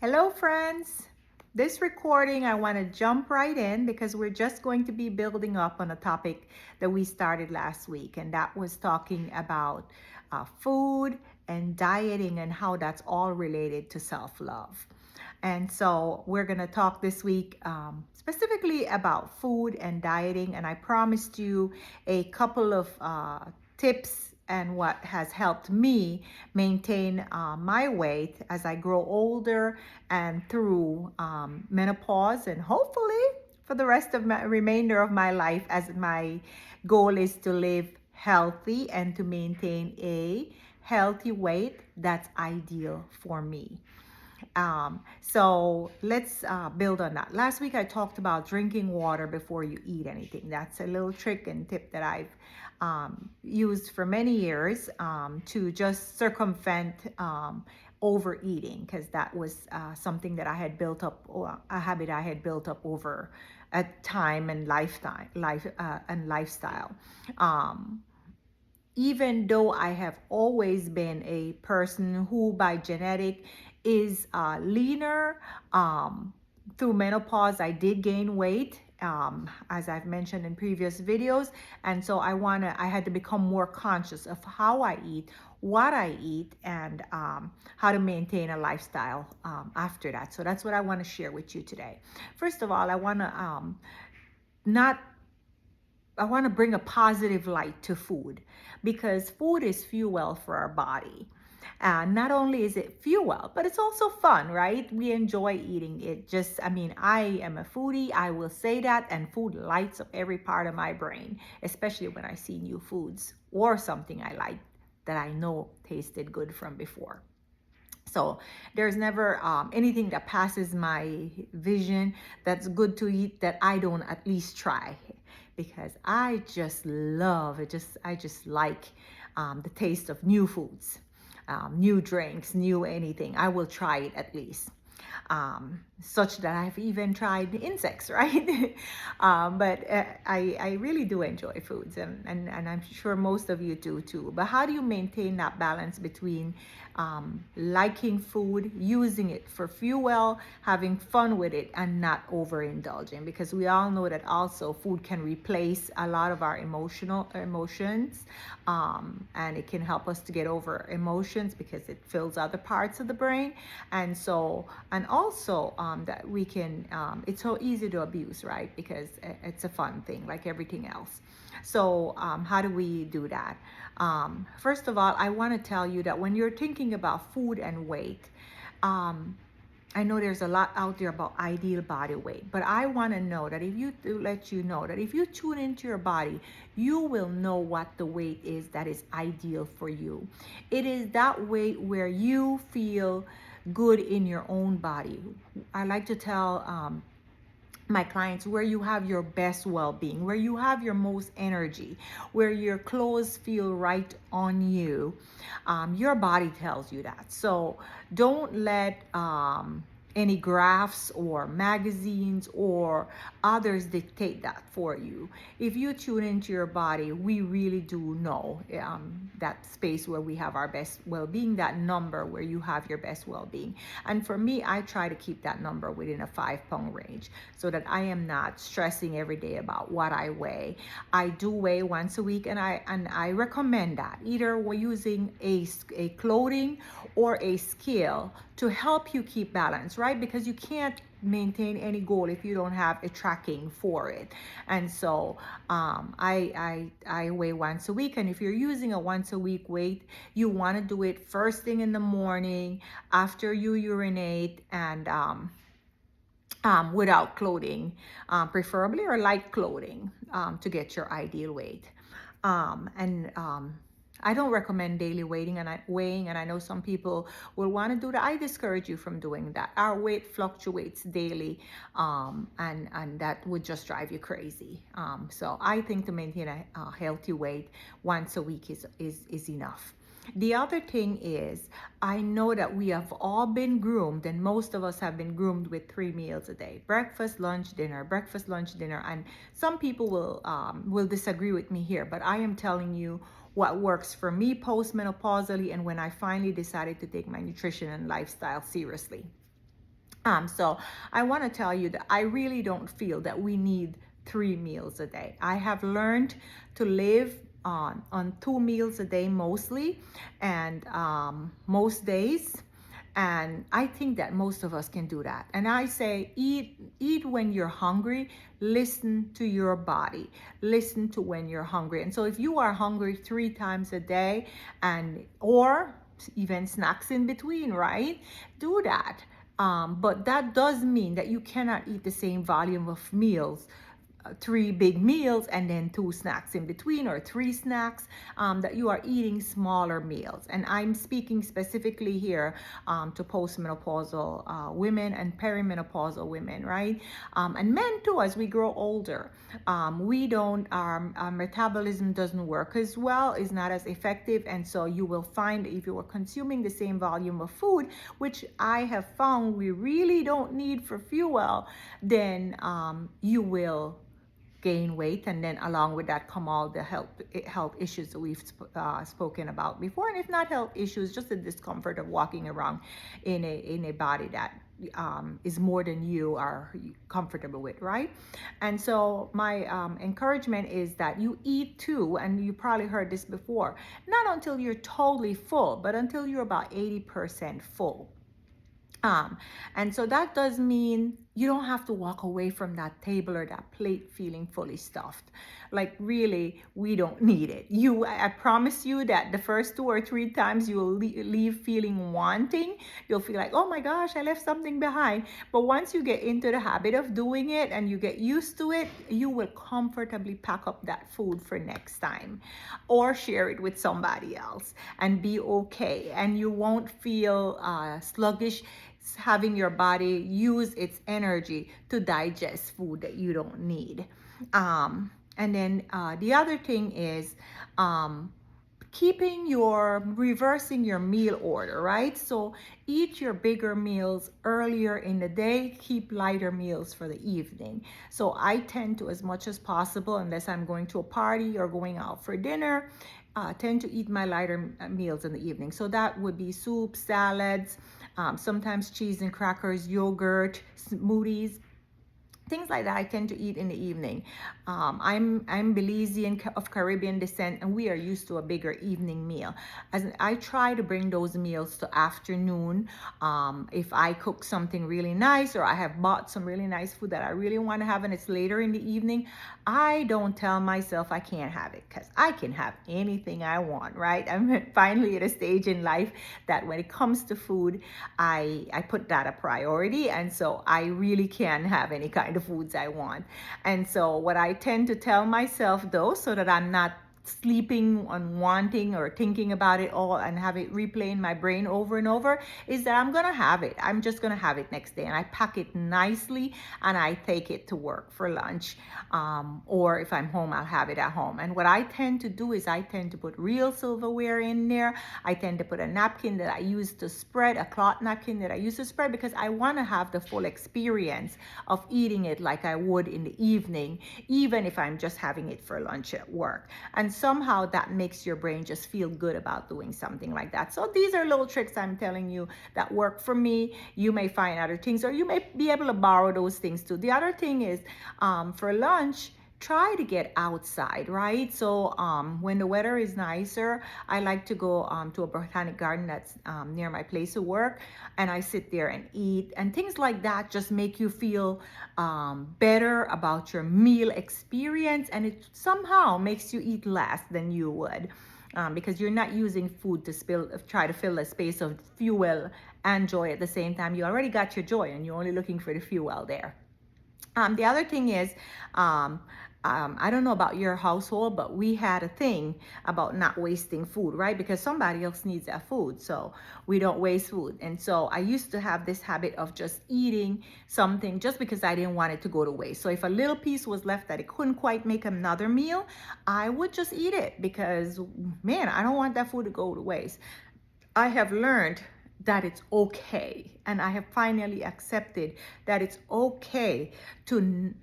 Hello, friends. This recording, I want to jump right in because we're just going to be building up on a topic that we started last week, and that was talking about food and dieting and how that's all related to self love. And so we're going to talk this week specifically about food and dieting. And I promised you a couple of tips and what has helped me maintain my weight as I grow older and through menopause, and hopefully for the rest of my remainder of my life, as my goal is to live healthy and to maintain a healthy weight that's ideal for me. So let's build on that. Last week I talked about drinking water before you eat anything. That's a little trick and tip that I've used for many years to just circumvent overeating, because that was something that I had built up, or a habit I had built up over a time and lifestyle. Um, Even though I have always been a person who by genetic is leaner, through menopause I did gain weight, as I've mentioned in previous videos. And so I had to become more conscious of how I eat, what I eat, and how to maintain a lifestyle after that. So that's what I want to share with you today. First of all, not I want to bring a positive light to food, because food is fuel for our body. Not only is it fuel, but it's also fun, right? We enjoy eating it. I am a foodie, I will say that, and food lights up every part of my brain, especially when I see new foods or something I like that I know tasted good from before. So there's never anything that passes my vision that's good to eat that I don't at least try, because I just love it. I just like the taste of new foods, new drinks, new anything. I will try it at least. Such that I've even tried insects, right? But I really do enjoy foods, and I'm sure most of you do too. But how do you maintain that balance between liking food, using it for fuel, having fun with it, and not overindulging? Because we all know that also food can replace a lot of our emotions, and it can help us to get over emotions because it fills other parts of the brain. And also that we can, it's so easy to abuse, right? Because it's a fun thing like everything else. So how do we do that? First of all, I want to tell you that when you're thinking about food and weight, um, I know there's a lot out there about ideal body weight, but I want to know that let you know that if you tune into your body, you will know what the weight is that is ideal for you. It is that weight where you feel good in your own body. I like to tell my clients, where you have your best well-being, where you have your most energy, where your clothes feel right on you. Your body tells you that. So don't let any graphs or magazines or others dictate that for you. If you tune into your body, we really do know that space where we have our best well-being, that number where you have your best well-being. And for me, I try to keep that number within a 5 pound range so that I am not stressing every day about what I weigh. I do weigh once a week, and I recommend that. Either we're using a clothing or a scale to help you keep balance, right? Because you can't maintain any goal if you don't have a tracking for it. And so I weigh once a week, and if you're using a once a week weight, you want to do it first thing in the morning after you urinate, and without clothing, preferably, or light clothing, to get your ideal weight. And I don't recommend daily weighing, and I know some people will want to do that. I discourage you from doing that. Our weight fluctuates daily, and that would just drive you crazy. So I think to maintain a healthy weight, once a week is enough. The other thing is, I know that we have all been groomed, and most of us have been groomed with 3 meals a day: breakfast, lunch, dinner, breakfast, lunch, dinner. And some people will disagree with me here, but I am telling you what works for me postmenopausally, and when I finally decided to take my nutrition and lifestyle seriously. So I want to tell you that I really don't feel that we need 3 meals a day. I have learned to live on 2 meals a day mostly, and most days. And I think that most of us can do that. And I say, eat when you're hungry. Listen to your body. Listen to when you're hungry. And so if you are hungry 3 times a day, and or even snacks in between, right? Do that. But that does mean that you cannot eat the same volume of meals, 3 big meals and then 2 snacks in between, or 3 snacks, that you are eating smaller meals. And I'm speaking specifically here to postmenopausal women and perimenopausal women, right? And men too, as we grow older. We don't, our metabolism doesn't work as well, is not as effective. And so you will find if you are consuming the same volume of food, which I have found we really don't need for fuel, then you will gain weight, and then along with that come all the health issues that we've spoken about before. And if not health issues, just the discomfort of walking around in a body that is more than you are comfortable with, right? And so my encouragement is that you eat too, and you probably heard this before, not until you're totally full, but until you're about 80% full. Um, and so that does mean you don't have to walk away from that table or that plate feeling fully stuffed. Like, really, we don't need it. I promise you that the first 2 or 3 times you will leave feeling wanting. You'll feel like, oh my gosh, I left something behind. But once you get into the habit of doing it and you get used to it, you will comfortably pack up that food for next time, or share it with somebody else and be okay. And you won't feel sluggish, having your body use its energy to digest food that you don't need. And then the other thing is reversing your meal order, right? So eat your bigger meals earlier in the day, keep lighter meals for the evening. So I tend to, as much as possible, unless I'm going to a party or going out for dinner, tend to eat my lighter meals in the evening. So that would be soup, salads, sometimes cheese and crackers, yogurt, smoothies, things like that. I tend to eat in the evening. I'm Belizean of Caribbean descent, and we are used to a bigger evening meal. As I try to bring those meals to afternoon. If I cook something really nice, or I have bought some really nice food that I really want to have, and it's later in the evening, I don't tell myself I can't have it, because I can have anything I want, right? I'm finally at a stage in life that when it comes to food, I put that a priority, and so I really can have any kind of foods I want. And so what I tend to tell myself, though, so that I'm not sleeping on wanting or thinking about it all and have it replay in my brain over and over, is that I'm gonna have it. I'm just gonna have it next day, and I pack it nicely and I take it to work for lunch, or if I'm home, I'll have it at home. And what I tend to do is I tend to put real silverware in there. I tend to put a napkin that I use to spread, a cloth napkin that I use to spread, because I want to have the full experience of eating it like I would in the evening, even if I'm just having it for lunch at work. And somehow that makes your brain just feel good about doing something like that. So these are little tricks I'm telling you that work for me. You may find other things, or you may be able to borrow those things too. The other thing is, for lunch, try to get outside, right? So when the weather is nicer, I like to go to a botanic garden that's near my place of work, and I sit there and eat, and things like that just make you feel better about your meal experience, and it somehow makes you eat less than you would. Because you're not using food to try to fill a space of fuel and joy at the same time. You already got your joy, and you're only looking for the fuel there. The other thing is, I don't know about your household, but we had a thing about not wasting food, right? Because somebody else needs that food, so we don't waste food. And so I used to have this habit of just eating something just because I didn't want it to go to waste. So if a little piece was left that it couldn't quite make another meal, I would just eat it, because, man, I don't want that food to go to waste. I have learned that it's okay, and I have finally accepted that it's okay to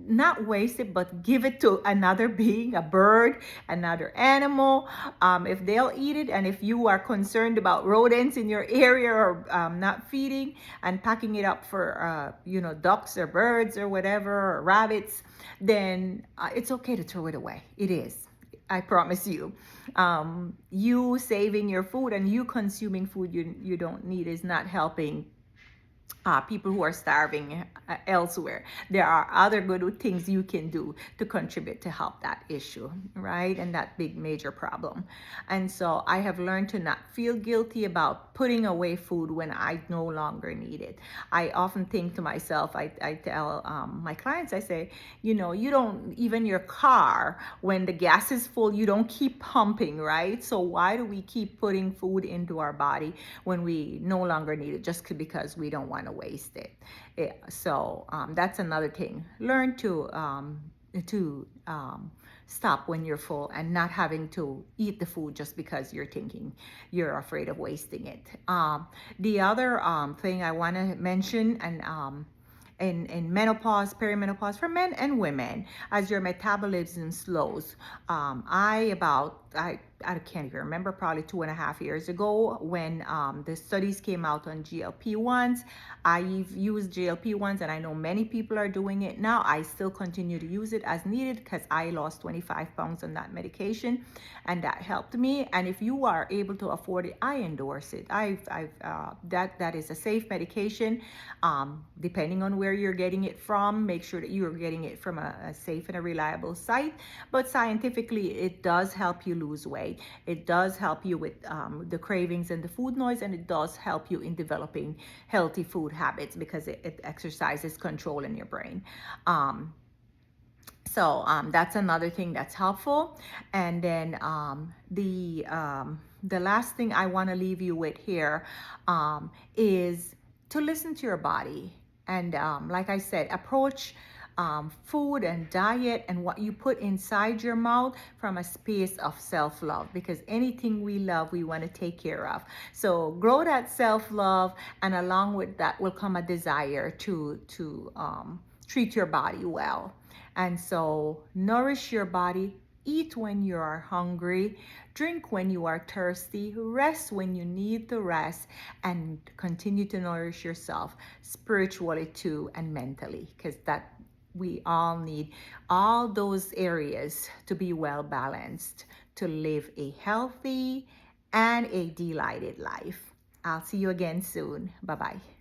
not waste it, but give it to another being, a bird, another animal, if they'll eat it. And if you are concerned about rodents in your area or not feeding and packing it up for, ducks or birds or whatever, or rabbits, then it's okay to throw it away. It is. I promise you. You saving your food and you consuming food you don't need is not helping people who are starving elsewhere. There are other good things you can do to contribute to help that issue, right? And that big major problem. And so I have learned to not feel guilty about putting away food when I no longer need it. I often think to myself, I tell my clients, I say, you don't, even your car, when the gas is full, you don't keep pumping, right? So why do we keep putting food into our body when we no longer need it, just because we don't want to waste it? So that's another thing. Learn to stop when you're full and not having to eat the food just because you're afraid of wasting it. The other thing I want to mention, and in menopause, perimenopause, for men and women, as your metabolism slows. I can't even remember, probably 2.5 years ago, when the studies came out on GLP-1s. I've used GLP-1s, and I know many people are doing it now. I still continue to use it as needed because I lost 25 pounds on that medication, and that helped me. And if you are able to afford it, I endorse it. That is a safe medication. Depending on where you're getting it from, make sure that you are getting it from a safe and a reliable site. But scientifically, it does help you lose weight. It does help you with the cravings and the food noise, and it does help you in developing healthy food habits because it exercises control in your brain. So that's another thing that's helpful. And then the last thing I want to leave you with here is to listen to your body. And like I said, approach food and diet and what you put inside your mouth from a space of self-love, because anything we love, we want to take care of. So grow that self-love, and along with that will come a desire to treat your body well. And so nourish your body. Eat when you are hungry, drink when you are thirsty, rest when you need to rest, and continue to nourish yourself spiritually too and mentally, because that we all need all those areas to be well balanced to live a healthy and a delighted life. I'll see you again soon. Bye-bye.